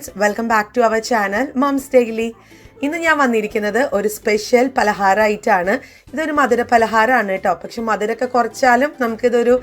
Friends, welcome back to our channel moms daily. ഇന്ന് ഞാൻ വന്നിരിക്കുന്നത് ഒരു സ്പെഷ്യൽ പലഹാരമായിട്ടാണ്. ഇതൊരു മധുര പലഹാരമാണ് കേട്ടോ. പക്ഷെ മധുരമൊക്കെ കുറച്ചാലും നമുക്കിതൊരു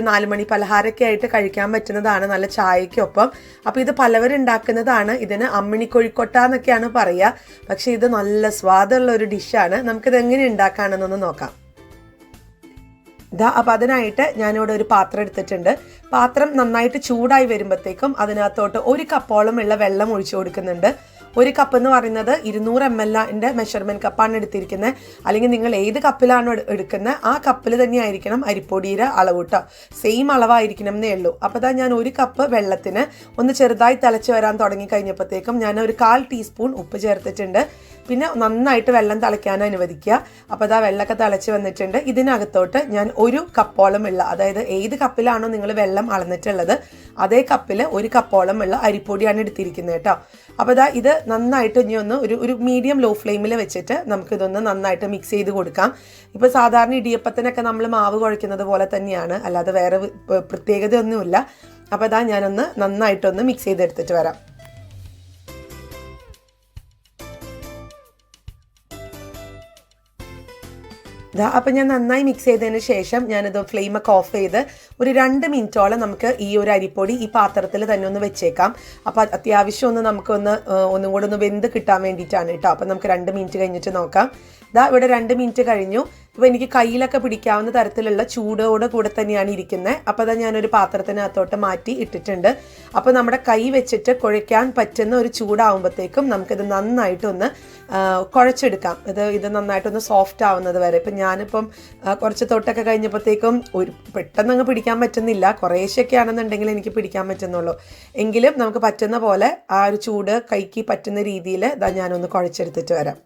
4 മണി പലഹാരമൊക്കെ ആയിട്ട് കഴിക്കാൻ പറ്റുന്നതാണ്, നല്ല ചായക്കൊപ്പം. അപ്പോൾ ഇത് പലവരും ഉണ്ടാക്കുന്നതാണ്. ഇതിന് അമ്മിണി കോഴിക്കോട്ട എന്നൊക്കെയാണ് പറയുക. പക്ഷെ ഇത് നല്ല സ്വാദുള്ള ഒരു ഡിഷാണ്. നമുക്കിത് എങ്ങനെ ഉണ്ടാക്കാമെന്നൊന്ന് നോക്കാം. അപ്പം അതിനായിട്ട് ഞാനിവിടെ ഒരു പാത്രം എടുത്തിട്ടുണ്ട്. പാത്രം നന്നായിട്ട് ചൂടായി വരുമ്പോഴത്തേക്കും അതിനകത്തോട്ട് 1 കപ്പോളം ഉള്ള വെള്ളം ഒഴിച്ചു കൊടുക്കുന്നുണ്ട്. 1 കപ്പ് എന്ന് പറയുന്നത് 200 ml മെഷർമെൻറ്റ് കപ്പാണ് എടുത്തിരിക്കുന്നത്. അല്ലെങ്കിൽ നിങ്ങൾ ഏത് കപ്പിലാണോ എടുക്കുന്നത് ആ കപ്പിൽ തന്നെ ആയിരിക്കണം അരിപ്പൊടിയുടെ അളവ് കേട്ടോ. സെയിം അളവായിരിക്കണം എന്നേ ഉള്ളൂ. അപ്പോൾ അതാ ഞാൻ 1 കപ്പ് വെള്ളത്തിന് ഒന്ന് ചെറുതായി തിളച്ച് വരാൻ തുടങ്ങി കഴിഞ്ഞപ്പോഴത്തേക്കും ഞാൻ ഒരു 1/4 ടീസ്പൂൺ ഉപ്പ് ചേർത്തിട്ടുണ്ട്. പിന്നെ നന്നായിട്ട് വെള്ളം തിളയ്ക്കാൻ അനുവദിക്കുക. അപ്പോൾ അതാ വെള്ളമൊക്കെ തിളച്ച് വന്നിട്ടുണ്ട്. ഇതിനകത്തോട്ട് ഞാൻ 1 കപ്പോളം ഉള്ള, അതായത് ഏത് കപ്പിലാണോ നിങ്ങൾ വെള്ളം അളന്നിട്ടുള്ളത് അതേ കപ്പിൽ 1 കപ്പോളം ഉള്ള അരിപ്പൊടിയാണ് എടുത്തിരിക്കുന്നത് കേട്ടോ. അപ്പോൾ അതാ ഇത് നന്നായിട്ട് ഇനി ഒന്ന് ഒരു മീഡിയം ലോ ഫ്ലെയിമിൽ വെച്ചിട്ട് നമുക്കിതൊന്ന് നന്നായിട്ട് മിക്സ് ചെയ്ത് കൊടുക്കാം. ഇപ്പോൾ സാധാരണ ഇടിയപ്പത്തിനൊക്കെ നമ്മൾ മാവ് കുഴയ്ക്കുന്നത് പോലെ തന്നെയാണ്, അല്ലാതെ വേറെ പ്രത്യേകതയൊന്നുമില്ല. അപ്പോൾ അതാ ഞാനൊന്ന് നന്നായിട്ടൊന്ന് മിക്സ് ചെയ്തെടുത്തിട്ട് വരാം. അപ്പം ഞാൻ നന്നായി മിക്സ് ചെയ്തതിന് ശേഷം ഞാനിത് ഫ്ലെയിമൊക്കെ ഓഫ് ചെയ്ത് ഒരു 2 മിനിറ്റോളം നമുക്ക് ഈ ഒരു അരിപ്പൊടി ഈ പാത്രത്തിൽ തന്നെ ഒന്ന് വെച്ചേക്കാം. അപ്പോൾ അത്യാവശ്യം ഒന്നും കൂടെ ഒന്ന് വെന്ത് കിട്ടാൻ വേണ്ടിയിട്ടാണ് കേട്ടോ. അപ്പം നമുക്ക് 2 മിനിറ്റ് കഴിഞ്ഞിട്ട് നോക്കാം. ഇവിടെ 2 മിനിറ്റ് കഴിഞ്ഞു. ഇപ്പോൾ എനിക്ക് കയ്യിലൊക്കെ പിടിക്കാവുന്ന തരത്തിലുള്ള ചൂടോടെ കൂടെ തന്നെയാണ് ഇരിക്കുന്നത്. അപ്പോൾ അതാ ഞാനൊരു പാത്രത്തിനകത്തോട്ട് മാറ്റി ഇട്ടിട്ടുണ്ട്. അപ്പോൾ നമ്മുടെ കൈ വെച്ചിട്ട് കുഴയ്ക്കാൻ പറ്റുന്ന ഒരു ചൂടാവുമ്പോഴത്തേക്കും നമുക്കിത് നന്നായിട്ടൊന്ന് കുഴച്ചെടുക്കാം. ഇത് നന്നായിട്ടൊന്ന് സോഫ്റ്റ് ആവുന്നത് വരെ. ഇപ്പം ഞാനിപ്പം കുറച്ച് തൊട്ടൊക്കെ കഴിഞ്ഞപ്പോഴത്തേക്കും പെട്ടെന്ന് അങ്ങ് പിടിക്കാൻ പറ്റുന്നില്ല. കുറേശ്ശൊക്കെ ആണെന്നുണ്ടെങ്കിൽ എനിക്ക് പിടിക്കാൻ പറ്റുന്നുള്ളൂ. എങ്കിലും നമുക്ക് പറ്റുന്ന പോലെ ആ ഒരു ചൂട് കൈക്ക് പറ്റുന്ന രീതിയിൽ ഞാനൊന്ന് കുഴച്ചെടുത്തിട്ട് വരാം.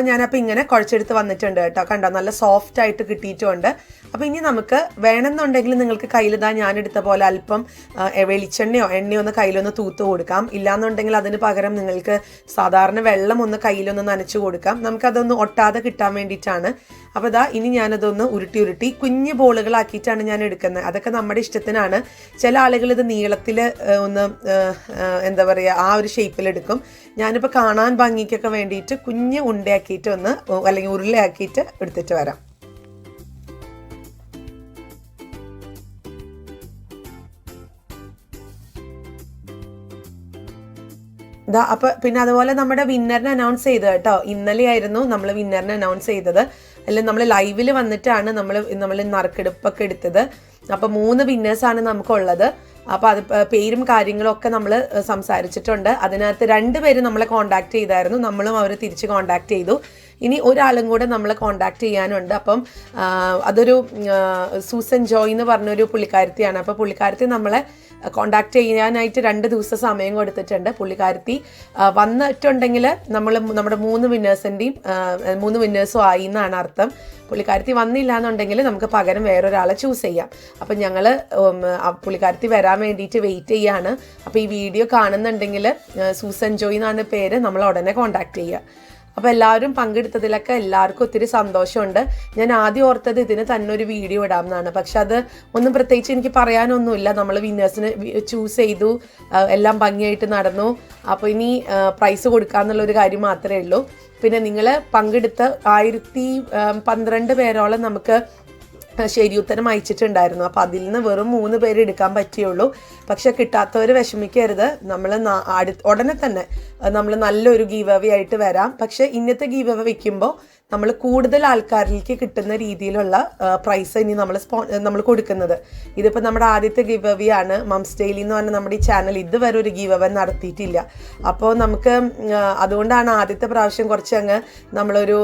ഞാനപ്പോൾ ഇങ്ങനെ കുഴച്ചെടുത്ത് വന്നിട്ടുണ്ട് കേട്ടോ. കണ്ടോ, നല്ല സോഫ്റ്റ് ആയിട്ട് കിട്ടിയിട്ടുമുണ്ട്. അപ്പോൾ ഇനി നമുക്ക് വേണമെന്നുണ്ടെങ്കിൽ നിങ്ങൾക്ക് കയ്യിൽ ഞാനെടുത്ത പോലെ അല്പം വെളിച്ചെണ്ണയോ എണ്ണയോ ഒന്ന് കയ്യിലൊന്ന് തൂത്ത് കൊടുക്കാം. ഇല്ലാന്നുണ്ടെങ്കിൽ അതിന് പകരം നിങ്ങൾക്ക് സാധാരണ വെള്ളം ഒന്ന് കയ്യിലൊന്ന് നനച്ചു കൊടുക്കാം. നമുക്കതൊന്ന് ഒട്ടാതെ കിട്ടാൻ വേണ്ടിയിട്ടാണ്. അപ്പോൾ ഇനി ഞാനതൊന്ന് ഉരുട്ടി കുഞ്ഞു ബോളുകളാക്കിയിട്ടാണ് ഞാൻ എടുക്കുന്നത്. അതൊക്കെ നമ്മുടെ ഇഷ്ടത്തിനാണ്. ചില ആളുകൾ ഇത് നീളത്തിൽ ഒന്ന് എന്താ പറയുക ആ ഒരു ഷേപ്പിലെടുക്കും. ഞാനിപ്പോൾ കാണാൻ ഭംഗിക്കൊക്കെ വേണ്ടിയിട്ട് കുഞ്ഞ് ഉണ്ടയാക്കിയിട്ട് അല്ലെങ്കിൽ ഉരുളയാക്കിയിട്ട് എടുത്തിട്ട് വരാം. അപ്പോൾ പിന്നെ അതുപോലെ നമ്മുടെ വിന്നറിനെ അനൗൺസ് ചെയ്തത് കേട്ടോ. ഇന്നലെയായിരുന്നു നമ്മൾ വിന്നറിനെ അനൗൺസ് ചെയ്തത്. അല്ലെങ്കിൽ നമ്മൾ ലൈവിൽ വന്നിട്ടാണ് നമ്മൾ നറുക്കെടുപ്പൊക്കെ എടുത്തത്. അപ്പോൾ 3 വിന്നേഴ്സാണ് നമുക്കുള്ളത്. അപ്പോൾ അത് പേരും കാര്യങ്ങളും ഒക്കെ നമ്മൾ സംസാരിച്ചിട്ടുണ്ട്. അതിനകത്ത് 2 പേര് നമ്മളെ കോൺടാക്ട് ചെയ്തായിരുന്നു. നമ്മളും അവർ തിരിച്ച് കോൺടാക്ട് ചെയ്തു. ഇനി ഒരാളും കൂടെ നമ്മളെ കോൺടാക്ട് ചെയ്യാനുണ്ട്. അപ്പം അതൊരു സൂസൻ ജോയ് എന്ന് പറഞ്ഞൊരു പുള്ളിക്കാരത്തിയാണ്. അപ്പോൾ പുള്ളിക്കാരത്തി നമ്മളെ കോൺടാക്ട് ചെയ്യാനായിട്ട് 2 ദിവസം സമയം കൊടുത്തിട്ടുണ്ട്. പുള്ളിക്കാരത്തി വന്നിട്ടുണ്ടെങ്കിൽ നമ്മുടെ 3 വിന്നേഴ്സിൻ്റെയും 3 വിന്നേഴ്സും ആയി എന്നാണ് അർത്ഥം. പുള്ളിക്കാരത്തി വന്നില്ല എന്നുണ്ടെങ്കിൽ നമുക്ക് പകരം വേറൊരാളെ ചൂസ് ചെയ്യാം. അപ്പം ഞങ്ങൾ പുള്ളിക്കാരത്തി വരാൻ വേണ്ടിയിട്ട് വെയിറ്റ് ചെയ്യാണ്. അപ്പോൾ ഈ വീഡിയോ കാണുന്നുണ്ടെങ്കിൽ സൂസൻ ജോയ് എന്നാണ് പേര്, നമ്മൾ ഉടനെ കോൺടാക്ട് ചെയ്യുക. അപ്പോൾ എല്ലാവരും പങ്കെടുത്തതിലൊക്കെ എല്ലാവർക്കും ഒത്തിരി സന്തോഷമുണ്ട്. ഞാൻ ആദ്യം ഓർത്തത് ഇതിന് തന്നെ ഒരു വീഡിയോ ഇടാമെന്നാണ്. പക്ഷെ അത് ഒന്നും പ്രത്യേകിച്ച് എനിക്ക് പറയാനൊന്നുമില്ല. നമ്മൾ വിന്നേഴ്സിന് ചൂസ് ചെയ്തു, എല്ലാം ഭംഗിയായിട്ട് നടന്നു. അപ്പോൾ ഇനി പ്രൈസ് കൊടുക്കാമെന്നുള്ളൊരു കാര്യം മാത്രമേ ഉള്ളൂ. പിന്നെ നിങ്ങൾ പങ്കെടുത്ത 1012 പേരോളം നമുക്ക് ശരി ഉത്തരം അയച്ചിട്ടുണ്ടായിരുന്നു. അപ്പോൾ അതിൽ നിന്ന് വെറും 3 പേര് എടുക്കാൻ പറ്റിയുള്ളൂ. പക്ഷെ കിട്ടാത്തവർ വിഷമിക്കരുത്. നമ്മൾ ഉടനെ തന്നെ നമ്മൾ നല്ലൊരു ഗീവ് അവേ ആയിട്ട് വരാം. പക്ഷെ ഇന്നത്തെ ഗീവ് അവേ വയ്ക്കുമ്പോൾ നമ്മൾ കൂടുതൽ ആൾക്കാരിലേക്ക് കിട്ടുന്ന രീതിയിലുള്ള പ്രൈസ് ഇനി നമ്മൾ കൊടുക്കുന്നത്. ഇതിപ്പോൾ നമ്മുടെ ആദ്യത്തെ ഗീവ് അവേ ആണ്. മംസ് ഡെയിലി എന്ന് പറഞ്ഞാൽ നമ്മുടെ ഈ ചാനൽ ഇതുവരെ ഒരു ഗീവ് അവേ നടത്തിയിട്ടില്ല. അപ്പോൾ നമുക്ക് അതുകൊണ്ടാണ് ആദ്യത്തെ പ്രാവശ്യം കുറച്ചങ്ങ് നമ്മളൊരു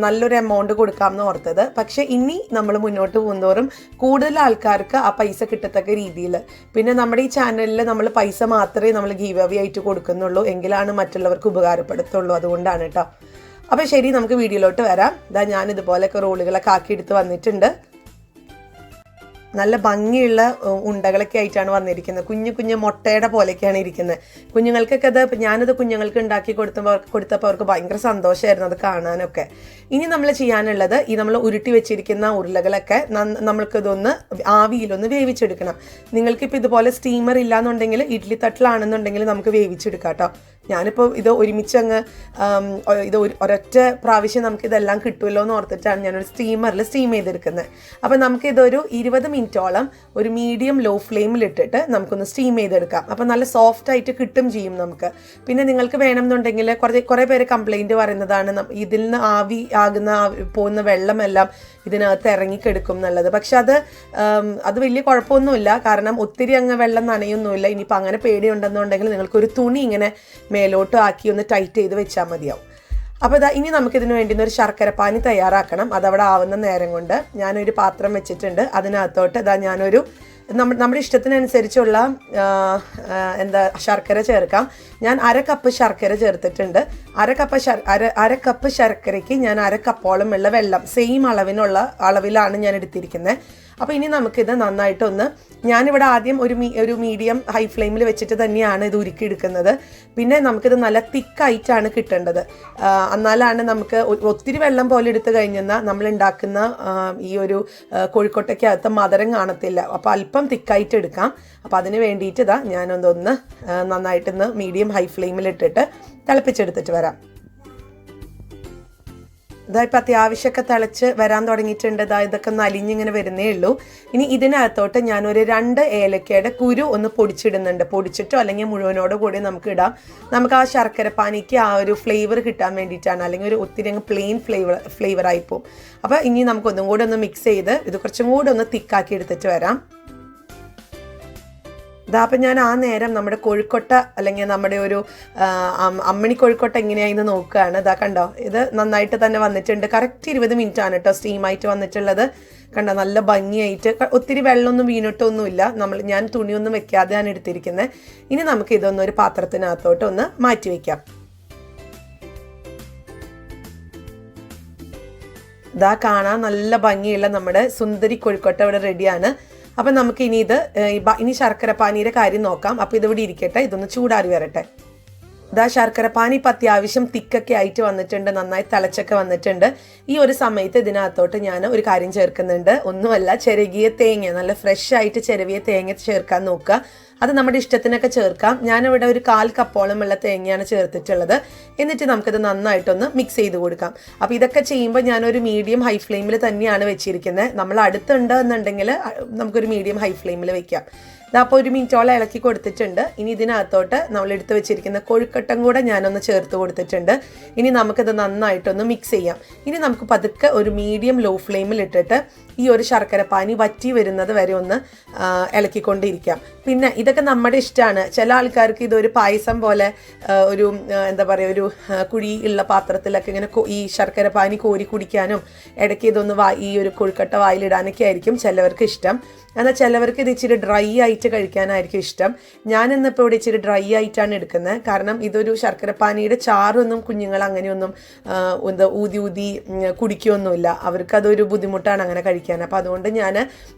നല്ലൊരു എമൗണ്ട് കൊടുക്കാമെന്ന് ഓർത്തത്. പക്ഷെ ഇനി നമ്മൾ മുന്നോട്ട് പോകുന്നതോറും കൂടുതൽ ആൾക്കാർക്ക് ആ പൈസ കിട്ടത്തക്ക രീതിയിൽ, പിന്നെ നമ്മുടെ ഈ ചാനലിൽ നമ്മൾ പൈസ മാത്രമേ നമ്മൾ ഗീവ് അവേ ആയിട്ട് കൊടുക്കുന്നുള്ളൂ. എങ്കിലാണ് മറ്റുള്ളവർക്ക് ഉപകാരപ്പെടുത്തുള്ളൂ. അതുകൊണ്ടാണ് കേട്ടോ. അപ്പോൾ ശരി, നമുക്ക് വീഡിയോയിലോട്ട് വരാം. ഞാനിതുപോലെയൊക്കെ റോളുകളൊക്കെ ആക്കിയെടുത്ത് വന്നിട്ടുണ്ട്. നല്ല ഭംഗിയുള്ള ഉണ്ടകളൊക്കെ ആയിട്ടാണ് വന്നിരിക്കുന്നത്. കുഞ്ഞു കുഞ്ഞു മുട്ടയുടെ പോലെയൊക്കെയാണ് ഇരിക്കുന്നത്. കുഞ്ഞുങ്ങൾക്കൊക്കെ ഞാനത് കുഞ്ഞുങ്ങൾക്ക് ഉണ്ടാക്കി കൊടുത്തപ്പോൾ അവർക്ക് ഭയങ്കര സന്തോഷമായിരുന്നു അത് കാണാനൊക്കെ. ഇനി നമ്മൾ ചെയ്യാനുള്ളത് ഈ നമ്മൾ ഉരുട്ടി വെച്ചിരിക്കുന്ന ഉരുളകളൊക്കെ നമ്മൾക്കിതൊന്ന് ആവിയിലൊന്ന് വേവിച്ചെടുക്കണം. നിങ്ങൾക്കിപ്പോൾ ഇതുപോലെ സ്റ്റീമർ ഇല്ലാന്നുണ്ടെങ്കിൽ ഇഡ്ഡലി തട്ടിലാണെന്നുണ്ടെങ്കിൽ നമുക്ക് വേവിച്ചെടുക്കാം കേട്ടോ. ഞാനിപ്പോൾ ഇത് ഒരുമിച്ച് ഇത് ഒരൊറ്റ പ്രാവശ്യം നമുക്കിതെല്ലാം കിട്ടുമല്ലോ എന്ന് ഓർത്തിട്ടാണ് ഞാനൊരു സ്റ്റീമറിൽ സ്റ്റീം ചെയ്തെടുക്കുന്നത്. അപ്പോൾ നമുക്കിതൊരു 20 മിനിറ്റോളം ഒരു മീഡിയം ലോ ഫ്ലെയിമിലിട്ടിട്ട് നമുക്കൊന്ന് സ്റ്റീം ചെയ്തെടുക്കാം. അപ്പോൾ നല്ല സോഫ്റ്റ് ആയിട്ട് കിട്ടും ചെയ്യും നമുക്ക്. പിന്നെ നിങ്ങൾക്ക് വേണമെന്നുണ്ടെങ്കിൽ കുറേ പേര് കംപ്ലൈൻറ്റ് പറയുന്നതാണ് ഇതിൽ നിന്ന് പോകുന്ന വെള്ളമെല്ലാം ഇതിനകത്ത് ഇറങ്ങിക്കെടുക്കും എന്നുള്ളത്. പക്ഷെ അത് വലിയ കുഴപ്പമൊന്നുമില്ല. കാരണം ഒത്തിരി വെള്ളം നനയൊന്നുമില്ല. ഇനിയിപ്പോൾ അങ്ങനെ പേടിയുണ്ടെന്നുണ്ടെങ്കിൽ നിങ്ങൾക്കൊരു തുണി ഇങ്ങനെ മേലോട്ട് ആക്കി ഒന്ന് ടൈറ്റ് ചെയ്ത് വെച്ചാൽ മതിയാവും. അപ്പോൾ ഇനി നമുക്കിതിന് വേണ്ടി ഒരു ശർക്കരപ്പാനി തയ്യാറാക്കണം. അതവിടെ ആവുന്ന നേരം കൊണ്ട് ഞാനൊരു പാത്രം വെച്ചിട്ടുണ്ട്. അതിനകത്തോട്ട് ഞാനൊരു നമ്മുടെ ഇഷ്ടത്തിനനുസരിച്ചുള്ള ശർക്കര ചേർക്കാം. ഞാൻ 1/2 കപ്പ് ശർക്കര ചേർത്തിട്ടുണ്ട്. 1/2 കപ്പ് ശർക്കരയ്ക്ക് ഞാൻ 1/2 കപ്പോളം ഉള്ള വെള്ളം സെയിം അളവിലാണ് ഞാൻ എടുത്തിരിക്കുന്നത്. അപ്പോൾ ഇനി നമുക്കിത് നന്നായിട്ടൊന്ന് ഞാനിവിടെ ആദ്യം ഒരു മീഡിയം ഹൈ ഫ്ലെയിമിൽ വെച്ചിട്ട് തന്നെയാണ് ഇത് ഉരുക്കിയെടുക്കുന്നത്. പിന്നെ നമുക്കിത് നല്ല തിക്കായിട്ടാണ് കിട്ടേണ്ടത്. എന്നാലാണ് നമുക്ക് ഒത്തിരി വെള്ളം പോലെ എടുത്തു കഴിഞ്ഞാൽ നമ്മൾ ഉണ്ടാക്കുന്ന ഈ ഒരു കോഴിക്കോട്ടയ്ക്കകത്ത് മധുരം കാണത്തില്ല. അപ്പോൾ അല്പം തിക്കായിട്ട് എടുക്കാം. അപ്പോൾ അതിന് വേണ്ടിയിട്ട് ഞാനൊന്ന് നന്നായിട്ടൊന്ന് മീഡിയം ഹൈ ഫ്ലെയിമിലിട്ടിട്ട് തിളപ്പിച്ചെടുത്തിട്ട് വരാം. ഇപ്പം അത്യാവശ്യമൊക്കെ തിളച്ച് വരാൻ തുടങ്ങിയിട്ടുണ്ട്. ഇതൊക്കെ നലിഞ്ഞിങ്ങനെ വരുന്നേ ഉള്ളൂ. ഇനി ഇതിനകത്തോട്ട് ഞാനൊരു 2 ഏലക്കയുടെ കുരു ഒന്ന് പൊടിച്ചിടുന്നുണ്ട്. പൊടിച്ചിട്ടോ അല്ലെങ്കിൽ മുഴുവനോട് കൂടി നമുക്ക് ഇടാം. നമുക്ക് ആ ശർക്കരപ്പാനിക്ക് ആ ഒരു ഫ്ലേവർ കിട്ടാൻ വേണ്ടിയിട്ടാണ്. അല്ലെങ്കിൽ ഒരു ഒത്തിരി പ്ലെയിൻ ഫ്ലേവർ ആയിപ്പോവും. അപ്പോൾ ഇനി നമുക്കൊന്നും കൂടെ ഒന്ന് മിക്സ് ചെയ്ത് ഇത് കുറച്ചും കൂടെ ഒന്ന് തിക്കാക്കി എടുത്തിട്ട് വരാം. അപ്പം ഞാൻ ആ നേരം നമ്മുടെ കോഴിക്കോട്ട അല്ലെങ്കിൽ നമ്മുടെ ഒരു അമ്മണി കോഴിക്കോട്ട എങ്ങനെയായിന്ന് നോക്കുകയാണ്. കണ്ടോ, ഇത് നന്നായിട്ട് തന്നെ വന്നിട്ടുണ്ട്. കറക്റ്റ് 20 മിനിറ്റ് ആണ് കേട്ടോ സ്റ്റീമായിട്ട് വന്നിട്ടുള്ളത്. കണ്ടോ, നല്ല ഭംഗിയായിട്ട് ഒത്തിരി വെള്ളമൊന്നും വീണിട്ടൊന്നുമില്ല. ഞാൻ തുണിയൊന്നും വെക്കാതെയാണ് എടുത്തിരിക്കുന്നത്. ഇനി നമുക്ക് ഇതൊന്നൊരു പാത്രത്തിനകത്തോട്ട് ഒന്ന് മാറ്റി വയ്ക്കാം. കാണാൻ നല്ല ഭംഗിയുള്ള നമ്മുടെ സുന്ദരി കോഴിക്കോട്ട ഇവിടെ റെഡിയാണ്. അപ്പം നമുക്ക് ഇനി ശർക്കരപ്പാനിയുടെ കാര്യം നോക്കാം. അപ്പോൾ ഇതിവിടെ ഇരിക്കട്ടെ, ഇതൊന്ന് ചൂടാറി വരട്ടെ. ശർക്കരപ്പാനി ഇപ്പം അത്യാവശ്യം തിക്കൊക്കെ ആയിട്ട് വന്നിട്ടുണ്ട്. നന്നായി തിളച്ചൊക്കെ വന്നിട്ടുണ്ട്. ഈ ഒരു സമയത്ത് ഇതിനകത്തോട്ട് ഞാൻ ഒരു കാര്യം ചേർക്കുന്നുണ്ട്. ഒന്നുമല്ല, ചിരകിയ തേങ്ങ, നല്ല ഫ്രഷ് ആയിട്ട് ചിരവിയ തേങ്ങ ചേർക്കാൻ നോക്കുക. അത് നമ്മുടെ ഇഷ്ടത്തിനൊക്കെ ചേർക്കാം. ഞാനിവിടെ ഒരു 1/4 കപ്പോളം ഉള്ള തേങ്ങയാണ് ചേർത്തിട്ടുള്ളത്. എന്നിട്ട് നമുക്കത് നന്നായിട്ടൊന്ന് മിക്സ് ചെയ്ത് കൊടുക്കാം. അപ്പോൾ ഇതൊക്കെ ചെയ്യുമ്പോൾ ഞാനൊരു മീഡിയം ഹൈ ഫ്ലെയിമിൽ തന്നെയാണ് വെച്ചിരിക്കുന്നത്. നമ്മൾ അടുത്തുണ്ട് എന്നുണ്ടെങ്കിൽ നമുക്കൊരു മീഡിയം ഹൈ ഫ്ലെയിമിൽ വെക്കാം. അപ്പോൾ 1 മിനിറ്റോളം ഇളക്കി കൊടുത്തിട്ടുണ്ട്. ഇനി ഇതിനകത്തോട്ട് നമ്മൾ എടുത്ത് വെച്ചിരിക്കുന്ന കൊഴുക്കട്ടം കൂടെ ഞാനൊന്ന് ചേർത്ത് കൊടുത്തിട്ടുണ്ട്. ഇനി നമുക്കത് നന്നായിട്ടൊന്ന് മിക്സ് ചെയ്യാം. ഇനി നമുക്ക് പതുക്കെ ഒരു മീഡിയം ലോ ഫ്ലെയിമിൽ ഇട്ടിട്ട് ഈ ഒരു ശർക്കരപ്പാനി വറ്റി വരുന്നത് വരെ ഒന്ന് ഇളക്കിക്കൊണ്ടിരിക്കാം. പിന്നെ ഇതൊക്കെ നമ്മുടെ ഇഷ്ടമാണ്. ചില ആൾക്കാർക്ക് ഇതൊരു പായസം പോലെ ഒരു ഒരു കുഴി ഉള്ള പാത്രത്തിലൊക്കെ ഇങ്ങനെ ഈ ശർക്കരപ്പാനി കോരി കുടിക്കാനും ഇടയ്ക്ക് ഇതൊന്ന് ഈ ഒരു കൊഴുക്കട്ട വായിലിടാനൊക്കെ ആയിരിക്കും ചിലവർക്ക് ഇഷ്ടം. എന്നാൽ ചിലവർക്ക് ഇത് ഇച്ചിരി ഡ്രൈ ആയിട്ട് കഴിക്കാനായിരിക്കും ഇഷ്ടം. ഞാനിന്നിപ്പോൾ ഇവിടെ ഇച്ചിരി ഡ്രൈ ആയിട്ടാണ് എടുക്കുന്നത്. കാരണം ഇതൊരു ശർക്കരപ്പാനിയുടെ ചാറൊന്നും കുഞ്ഞുങ്ങൾ അങ്ങനെയൊന്നും ഊതി കുടിക്കുകയൊന്നുമില്ല. അവർക്കതൊരു ബുദ്ധിമുട്ടാണ് അങ്ങനെ കഴിക്കാൻ. അപ്പോൾ അതുകൊണ്ട് ഞാൻ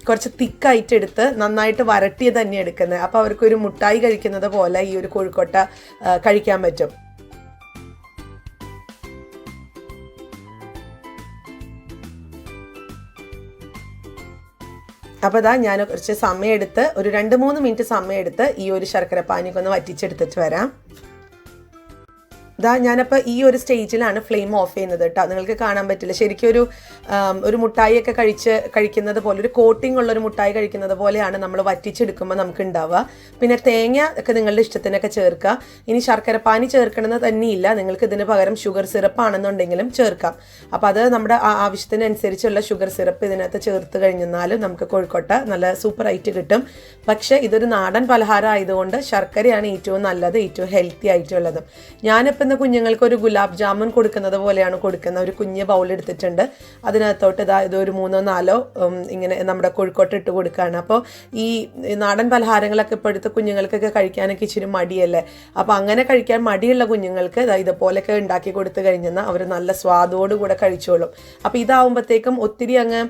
കുറച്ച് തിക്കായിട്ട് എടുത്ത് നന്നായിട്ട് വരട്ടിയത് തന്നെ എടുക്കുന്നത്. അപ്പോൾ അവർക്കൊരു മുട്ടായി കഴിക്കുന്നത് പോലെ ഈ ഒരു കോഴിക്കോട്ട കഴിക്കാൻ പറ്റും. അപ്പോൾ ഞാൻ കുറച്ച് സമയമെടുത്ത് ഒരു 2-3 മിനിറ്റ് സമയമെടുത്ത് ഈ ഒരു ശർക്കരപ്പാനിയൊക്കെ ഒന്ന് വറ്റിച്ചെടുത്തിട്ട് വരാം. ഞാനപ്പോൾ ഈ ഒരു സ്റ്റേജിലാണ് ഫ്ലെയിം ഓഫ് ചെയ്യുന്നത് കേട്ടോ. നിങ്ങൾക്ക് കാണാൻ പറ്റില്ല. ശരിക്കും ഒരു മുട്ടായിയൊക്കെ കഴിക്കുന്നത് പോലെ, ഒരു കോട്ടിംഗ് ഉള്ളൊരു മുട്ടായി കഴിക്കുന്നത് പോലെയാണ് നമ്മൾ വറ്റിച്ചെടുക്കുമ്പോൾ നമുക്ക് ഉണ്ടാവുക. പിന്നെ തേങ്ങ ഒക്കെ നിങ്ങളുടെ ഇഷ്ടത്തിനൊക്കെ ചേർക്കുക. ഇനി ശർക്കരപ്പാനി ചേർക്കണമെന്ന് തന്നെയില്ല, നിങ്ങൾക്ക് ഇതിന് പകരം ഷുഗർ സിറപ്പ് ആണെന്നുണ്ടെങ്കിലും ചേർക്കാം. അപ്പോൾ അത് നമ്മുടെ ആവശ്യത്തിനനുസരിച്ചുള്ള ഷുഗർ സിറപ്പ് ഇതിനകത്ത് ചേർത്ത് കഴിഞ്ഞാലും നമുക്ക് കോഴിക്കോട്ട നല്ല സൂപ്പറായിട്ട് കിട്ടും. പക്ഷേ ഇതൊരു നാടൻ പലഹാരം ആയതുകൊണ്ട് ശർക്കരയാണ് ഏറ്റവും നല്ലത്, ഏറ്റവും ഹെൽത്തി ആയിട്ടുള്ളത്. ഞാനിപ്പോൾ പിറക്കുന്ന കുഞ്ഞുങ്ങൾക്ക് ഒരു ഗുലാബ് ജാമുൻ കൊടുക്കുന്നത് പോലെയാണ് കൊടുക്കുന്ന ഒരു കുഞ്ഞ് ബൗൾ എടുത്തിട്ടുണ്ട്. അതിനകത്തോട്ട് ഇതൊരു 3-4 ഇങ്ങനെ നമ്മുടെ കോഴിക്കോട്ട് ഇട്ട് കൊടുക്കുകയാണ്. അപ്പോൾ ഈ നാടൻ പലഹാരങ്ങളൊക്കെ ഇപ്പോഴത്തെ കുഞ്ഞുങ്ങൾക്കൊക്കെ കഴിക്കാനൊക്കെ ഇച്ചിരി മടിയല്ലേ. അപ്പോൾ അങ്ങനെ കഴിക്കാൻ മടിയുള്ള കുഞ്ഞുങ്ങൾക്ക് ഇതുപോലെയൊക്കെ ഉണ്ടാക്കി കൊടുത്തു കഴിഞ്ഞാൽ അവർ നല്ല സ്വാദോടുകൂടെ കഴിച്ചോളും. അപ്പോൾ ഇതാവുമ്പോഴത്തേക്കും ഒത്തിരി അങ്ങ്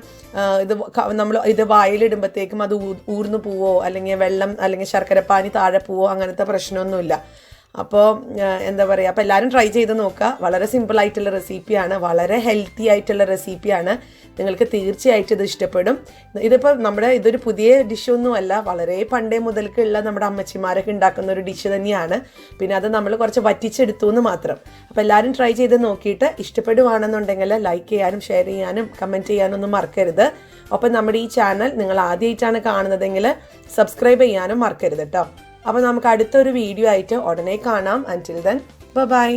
നമ്മൾ ഇത് വായിലിടുമ്പോഴത്തേക്കും അത് ഊർന്നു പോവോ അല്ലെങ്കിൽ വെള്ളം അല്ലെങ്കിൽ ശർക്കരപ്പാനി താഴെ പോവോ അങ്ങനത്തെ പ്രശ്നമൊന്നുമില്ല. അപ്പോൾ എന്താ പറയുക, അപ്പോൾ എല്ലാവരും ട്രൈ ചെയ്ത് നോക്കുക. വളരെ സിമ്പിളായിട്ടുള്ള റെസിപ്പിയാണ്, വളരെ ഹെൽത്തി ആയിട്ടുള്ള റെസിപ്പിയാണ്. നിങ്ങൾക്ക് തീർച്ചയായിട്ടും ഇത് ഇഷ്ടപ്പെടും. ഇതിപ്പോൾ ഇതൊരു പുതിയ ഡിഷൊന്നുമല്ല, വളരെ പണ്ടേ മുതൽക്കുള്ള നമ്മുടെ അമ്മച്ചിമാരൊക്കെ ഉണ്ടാക്കുന്ന ഒരു ഡിഷ് തന്നെയാണ്. പിന്നെ അത് നമ്മൾ കുറച്ച് വറ്റിച്ചെടുത്തു എന്ന് മാത്രം. അപ്പോൾ എല്ലാവരും ട്രൈ ചെയ്ത് നോക്കിയിട്ട് ഇഷ്ടപ്പെടുവാണെന്നുണ്ടെങ്കിൽ ലൈക്ക് ചെയ്യാനും ഷെയർ ചെയ്യാനും കമൻറ്റ് ചെയ്യാനൊന്നും മറക്കരുത്. ഒപ്പം നമ്മുടെ ഈ ചാനൽ നിങ്ങൾ ആദ്യമായിട്ടാണ് കാണുന്നതെങ്കിൽ സബ്സ്ക്രൈബ് ചെയ്യാനും മറക്കരുത് കേട്ടോ. അപ്പോൾ നമുക്ക് അടുത്തൊരു വീഡിയോ ആയിട്ട് ഉടനെ കാണാം. അൻറ്റിൽ ദെൻ ബൈ.